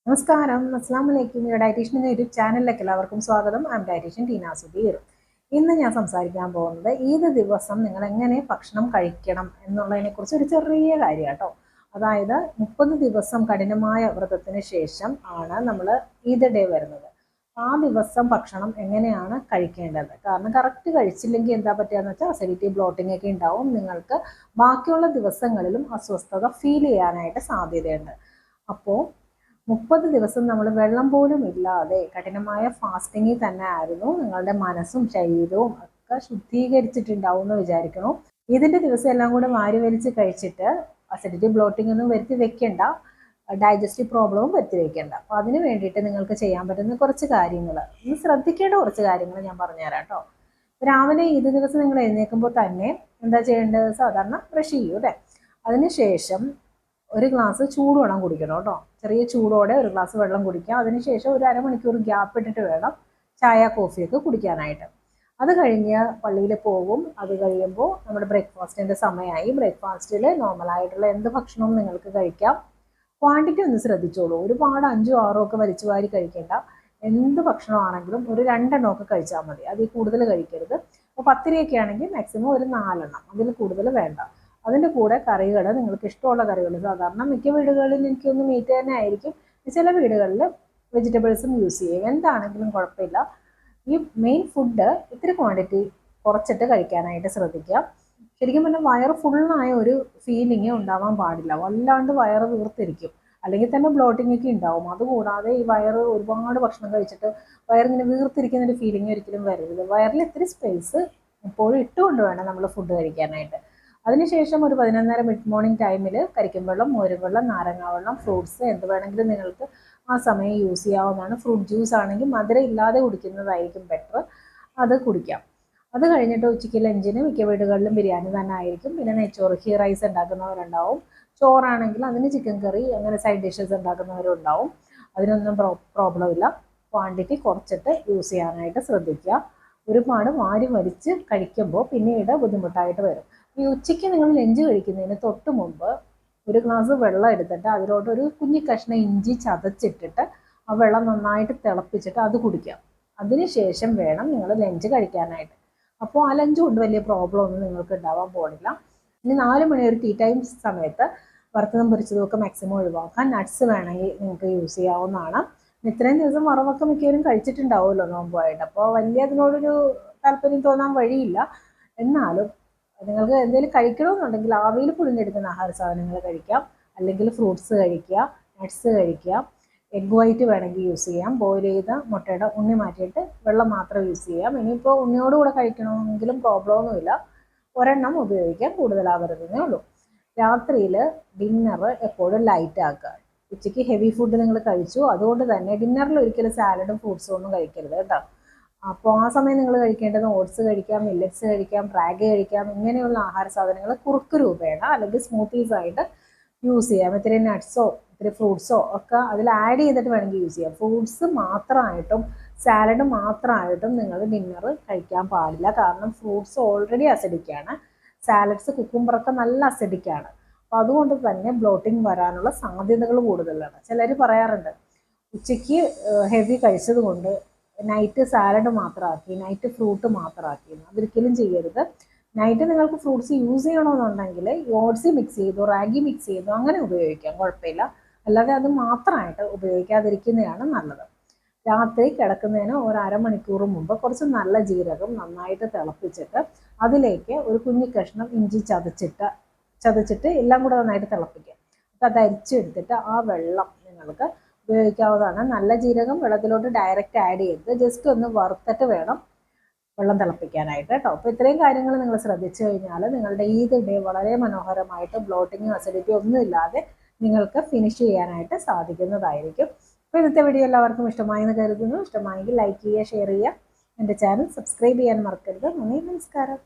നമസ്കാരം, അസ്സാം വലൈക്കും. ഡയറ്റീഷ്യൻ എന്ന യൂട്യൂബ് ചാനലിലേക്ക് എല്ലാവർക്കും സ്വാഗതം. I am dietitian Teena Sudheer. ഇന്ന് ഞാൻ സംസാരിക്കാൻ പോകുന്നത് ഈദ് ദിവസം നിങ്ങൾ എങ്ങനെ ഭക്ഷണം കഴിക്കണം എന്നുള്ളതിനെ കുറിച്ച് ഒരു ചെറിയ കാര്യം കേട്ടോ. അതായത് 30 ദിവസം കഠിനമായ വ്രതത്തിന് ശേഷം ആണ് നമ്മൾ ഈദ് ഡേ വരുന്നത്. ആ ദിവസം ഭക്ഷണം എങ്ങനെയാണ് കഴിക്കേണ്ടത്? കാരണം കറക്റ്റ് കഴിച്ചില്ലെങ്കിൽ എന്താ പറ്റുകയെന്ന് വെച്ചാൽ അസിഡിറ്റി, ബ്ലോട്ടിംഗ് ഒക്കെ ഉണ്ടാവും. നിങ്ങൾക്ക് ബാക്കിയുള്ള ദിവസങ്ങളിലും അസ്വസ്ഥത ഫീൽ ചെയ്യാനായിട്ട് സാധ്യതയുണ്ട്. അപ്പോൾ 30 ദിവസം നമ്മൾ വെള്ളം പോലും ഇല്ലാതെ കഠിനമായ ഫാസ്റ്റിങ്ങിൽ തന്നെ ആയിരുന്നു. നിങ്ങളുടെ മനസ്സും ശരീരവും ഒക്കെ ശുദ്ധീകരിച്ചിട്ടുണ്ടാവും എന്ന് വിചാരിക്കണം. ഇതിന്റെ ദിവസം എല്ലാം കൂടെ വാരി വലിച്ച് കഴിച്ചിട്ട് അസിഡിറ്റി, ബ്ലോട്ടിംഗ് ഒന്നും വരുത്തി വെക്കേണ്ട, ഡൈജസ്റ്റീവ് പ്രോബ്ലവും വരുത്തി വെക്കേണ്ട. അപ്പൊ അതിന് വേണ്ടിയിട്ട് നിങ്ങൾക്ക് ചെയ്യാൻ പറ്റുന്ന കുറച്ച് കാര്യങ്ങൾ, ശ്രദ്ധിക്കേണ്ട കുറച്ച് കാര്യങ്ങൾ ഞാൻ പറഞ്ഞുതരാം കേട്ടോ. രാവിലെ ഈദ് ദിവസം നിങ്ങൾ എഴുന്നേൽക്കുമ്പോൾ തന്നെ എന്താ ചെയ്യേണ്ടത്? സാധാരണ ബ്രഷ് ചെയ്യൂ അല്ലേ? അതിനുശേഷം ഒരു ഗ്ലാസ് ചൂടുവെള്ളം കുടിക്കണം കേട്ടോ. ചെറിയ ചൂടോടെ ഒരു ഗ്ലാസ് വെള്ളം കുടിക്കുക. അതിനുശേഷം ഒരു അരമണിക്കൂർ ഗ്യാപ്പ് ഇട്ടിട്ട് വേണം ചായ, കോഫിയൊക്കെ കുടിക്കാനായിട്ട്. അത് കഴിഞ്ഞ് പള്ളിയിൽ പോകും. അത് കഴിയുമ്പോൾ നമ്മുടെ ബ്രേക്ക്ഫാസ്റ്റിൻ്റെ സമയമായി. ബ്രേക്ക്ഫാസ്റ്റിൽ നോർമലായിട്ടുള്ള എന്ത് ഭക്ഷണവും നിങ്ങൾക്ക് കഴിക്കാം. ക്വാണ്ടിറ്റി ഒന്ന് ശ്രദ്ധിച്ചോളൂ. ഒരുപാട് 5, 6 ഒക്കെ വലിച്ചു വാരി കഴിക്കേണ്ട. എന്ത് ഭക്ഷണമാണെങ്കിലും ഒരു 2 എണ്ണമൊക്കെ കഴിച്ചാൽ മതി. അതിൽ കൂടുതൽ കഴിക്കരുത്. അപ്പോൾ പത്തിരിയൊക്കെ ആണെങ്കിൽ മാക്സിമം ഒരു 4 എണ്ണം, അതിൽ കൂടുതൽ വേണ്ട. അതിൻ്റെ കൂടെ കറികൾ, നിങ്ങൾക്ക് ഇഷ്ടമുള്ള കറികൾ, സാധാരണ മിക്ക വീടുകളിൽ എനിക്കൊന്ന് മീറ്റ് തന്നെ ആയിരിക്കും. ചില വീടുകളിൽ വെജിറ്റബിൾസും യൂസ് ചെയ്യും. എന്താണെങ്കിലും കുഴപ്പമില്ല. ഈ മെയിൻ ഫുഡ് ഇത്തിരി ക്വാണ്ടിറ്റി കുറച്ചിട്ട് കഴിക്കാനായിട്ട് ശ്രദ്ധിക്കുക. ശരിക്കും പറഞ്ഞാൽ വയറ് ഫുള്ളായ ഒരു ഫീലിംഗ് ഉണ്ടാവാൻ പാടില്ല. വല്ലാണ്ട് വയറ് വീർത്തിരിക്കും, അല്ലെങ്കിൽ തന്നെ ബ്ലോട്ടിംഗ് ഒക്കെ ഉണ്ടാവും. അതുകൂടാതെ ഈ വയറ് ഒരുപാട് ഭക്ഷണം കഴിച്ചിട്ട് വയറിങ്ങനെ വീർത്തിരിക്കുന്ന ഒരു ഫീലിംഗ് ഒരിക്കലും വരരുത്. വയറിൽ ഇത്തിരി സ്പേസ് എപ്പോഴും ഇട്ടുകൊണ്ട് വേണം നമ്മൾ ഫുഡ് കഴിക്കാനായിട്ട്. അതിനുശേഷം ഒരു 11:30 മിഡ് മോർണിംഗ് ടൈമിൽ കരിക്കും വെള്ളം, മോരും വെള്ളം, നാരങ്ങ വെള്ളം, ഫ്രൂട്ട്സ് എന്ത് വേണമെങ്കിലും നിങ്ങൾക്ക് ആ സമയം യൂസ് ചെയ്യാവുന്നതാണ്. ഫ്രൂട്ട് ജ്യൂസ് ആണെങ്കിൽ മധുരം ഇല്ലാതെ കുടിക്കുന്നതായിരിക്കും ബെറ്റർ, അത് കുടിക്കാം. അത് കഴിഞ്ഞിട്ട് ഉച്ചയ്ക്ക് ലഞ്ചിന് മിക്ക വീടുകളിലും ബിരിയാണി തന്നെ ആയിരിക്കും. പിന്നെ നെയ്ച്ചോറ്, ഗീ റൈസ് ഉണ്ടാക്കുന്നവരുണ്ടാവും. ചോറാണെങ്കിൽ അതിന് ചിക്കൻ കറി, അങ്ങനെ സൈഡ് ഡിഷസ് ഉണ്ടാക്കുന്നവരും ഉണ്ടാവും. അതിനൊന്നും പ്രോബ്ലം ഇല്ല. ക്വാണ്ടിറ്റി കുറച്ചിട്ട് യൂസ് ചെയ്യാനായിട്ട് ശ്രദ്ധിക്കുക. ഒരുപാട് വാരി വലിച്ച് കഴിക്കുമ്പോൾ പിന്നീട് ബുദ്ധിമുട്ടായിട്ട് വരും. ഈ ഉച്ചയ്ക്ക് നിങ്ങൾ ലഞ്ച് കഴിക്കുന്നതിന് തൊട്ട് മുമ്പ് ഒരു ഗ്ലാസ് വെള്ളം എടുത്തിട്ട് അതിലോട്ട് ഒരു കുഞ്ഞി കഷ്ണം ഇഞ്ചി ചതച്ചിട്ടിട്ട് ആ വെള്ളം നന്നായിട്ട് തിളപ്പിച്ചിട്ട് അത് കുടിക്കാം. അതിനുശേഷം വേണം നിങ്ങൾ ലഞ്ച് കഴിക്കാനായിട്ട്. അപ്പോൾ ആ ലഞ്ച് കൊണ്ട് വലിയ പ്രോബ്ലം ഒന്നും നിങ്ങൾക്ക് ഉണ്ടാവാൻ പോണില്ല. ഇനി 4 മണി ഒരു ടീ ടൈം സമയത്ത് വറുത്തതും പൊരിച്ചതും ഒക്കെ മാക്സിമം ഒഴിവാക്കാൻ നട്ട്സ് വേണമെങ്കിൽ നിങ്ങൾക്ക് യൂസ് ചെയ്യാവുന്നതാണ്. ഇത്രയും ദിവസം വറവൊക്കെ മിക്കവരും കഴിച്ചിട്ടുണ്ടാവുമല്ലോ നോമ്പുമായിട്ട്. അപ്പോൾ വലിയ അതിനോടൊരു താല്പര്യം തോന്നാൻ വഴിയില്ല. എന്നാലും നിങ്ങൾക്ക് എന്തെങ്കിലും കഴിക്കണമെന്നുണ്ടെങ്കിൽ ആവിയിൽ പുഴുങ്ങിയെടുക്കുന്ന ആഹാര സാധനങ്ങൾ കഴിക്കാം, അല്ലെങ്കിൽ ഫ്രൂട്ട്സ് കഴിക്കുക, നട്ട്സ് കഴിക്കുക. എഗ് വൈറ്റ് വേണമെങ്കിൽ യൂസ് ചെയ്യാം. ബോയിൽ ചെയ്ത മുട്ടയുടെ ഉണ്ണി മാറ്റിയിട്ട് വെള്ളം മാത്രം യൂസ് ചെയ്യാം. ഇനിയിപ്പോൾ ഉണ്ണിയോടുകൂടെ കഴിക്കണമെങ്കിലും പ്രോബ്ലമൊന്നുമില്ല. ഒരെണ്ണം ഉപയോഗിക്കാൻ കൂടുതലാവരുതെന്നേ ഉള്ളൂ. രാത്രിയിൽ ഡിന്നർ എപ്പോഴും ലൈറ്റ് ആക്കുക. ഉച്ചയ്ക്ക് ഹെവി ഫുഡ് നിങ്ങൾ കഴിച്ചു, അതുകൊണ്ട് തന്നെ ഡിന്നറിൽ ഒരിക്കലും സാലഡും ഫ്രൂട്ട്സും ഒന്നും കഴിക്കരുത് കേട്ടോ. അപ്പോൾ ആ സമയം നിങ്ങൾ കഴിക്കേണ്ടത് ഓട്സ് കഴിക്കാം, മില്ലറ്റ്സ് കഴിക്കാം, റാഗി കഴിക്കാം. ഇങ്ങനെയുള്ള ആഹാര സാധനങ്ങൾ കുറുക്ക് രൂപേണ അല്ലെങ്കിൽ സ്മൂത്തീസ് ആയിട്ട് യൂസ് ചെയ്യാം. ഇത്തിരി നട്ട്സോ ഇത്തിരി ഫ്രൂട്ട്സോ ഒക്കെ അതിൽ ആഡ് ചെയ്തിട്ട് വേണമെങ്കിൽ യൂസ് ചെയ്യാം. ഫ്രൂട്ട്സ് മാത്രമായിട്ടും സാലഡ് മാത്രമായിട്ടും നിങ്ങൾ ഡിന്നർ കഴിക്കാൻ പാടില്ല. കാരണം ഫ്രൂട്ട്സ് ഓൾറെഡി അസിഡിക്കാണ്. സാലഡ്സ്, കുക്കുംബറൊക്കെ നല്ല അസിഡിക്കാണ്. അപ്പോൾ അതുകൊണ്ട് തന്നെ ബ്ലോട്ടിംഗ് വരാനുള്ള സാധ്യതകൾ കൂടുതലാണ്. ചിലർ പറയാറുണ്ട് ഉച്ചയ്ക്ക് ഹെവി കഴിച്ചത് കൊണ്ട് നൈറ്റ് സാലഡ് മാത്രമാക്കി, നൈറ്റ് ഫ്രൂട്ട് മാത്രമാക്കി. അതൊരിക്കലും ചെയ്യരുത്. നൈറ്റ് നിങ്ങൾക്ക് ഫ്രൂട്ട്സ് യൂസ് ചെയ്യണമെന്നുണ്ടെങ്കിൽ ഓട്സ് മിക്സ് ചെയ്തു, റാഗി മിക്സ് ചെയ്തു അങ്ങനെ ഉപയോഗിക്കാം, കുഴപ്പമില്ല. അല്ലാതെ അത് മാത്രമായിട്ട് ഉപയോഗിക്കാതിരിക്കുന്നതാണ് നല്ലത്. രാത്രി കിടക്കുന്നതിന് ഒരു അരമണിക്കൂർ മുമ്പ് കുറച്ച് നല്ല ജീരകം നന്നായിട്ട് തിളപ്പിച്ചിട്ട് അതിലേക്ക് ഒരു കുഞ്ഞി കഷ്ണം ഇഞ്ചി ചതച്ചിട്ട് എല്ലാം കൂടെ നന്നായിട്ട് തിളപ്പിക്കുക. അത് അരിച്ചെടുത്തിട്ട് ആ വെള്ളം നിങ്ങൾക്ക് ഉപയോഗിക്കാവുന്നതാണ്. നല്ല ജീരകം വെള്ളത്തിലോട്ട് ഡയറക്റ്റ് ആഡ് ചെയ്ത് ജസ്റ്റ് ഒന്ന് വറുത്തിട്ട് വേണം വെള്ളം തിളപ്പിക്കാനായിട്ട് കേട്ടോ. അപ്പോൾ ഇത്രയും കാര്യങ്ങൾ നിങ്ങൾ ശ്രദ്ധിച്ചു കഴിഞ്ഞാൽ നിങ്ങളുടെ ഈദ് ഡേ വളരെ മനോഹരമായിട്ട് ബ്ലോട്ടിങ്ങും അസിഡിറ്റിയും ഒന്നും ഇല്ലാതെ നിങ്ങൾക്ക് ഫിനിഷ് ചെയ്യാനായിട്ട് സാധിക്കുന്നതായിരിക്കും. അപ്പോൾ ഇന്നത്തെ വീഡിയോ എല്ലാവർക്കും ഇഷ്ടമായി എന്ന് കരുതുന്നു. ഇഷ്ടമായെങ്കിൽ ലൈക്ക് ചെയ്യുക, ഷെയർ ചെയ്യുക. എൻ്റെ ചാനൽ സബ്സ്ക്രൈബ് ചെയ്യാൻ മറക്കരുത്. നന്ദി, നമസ്കാരം.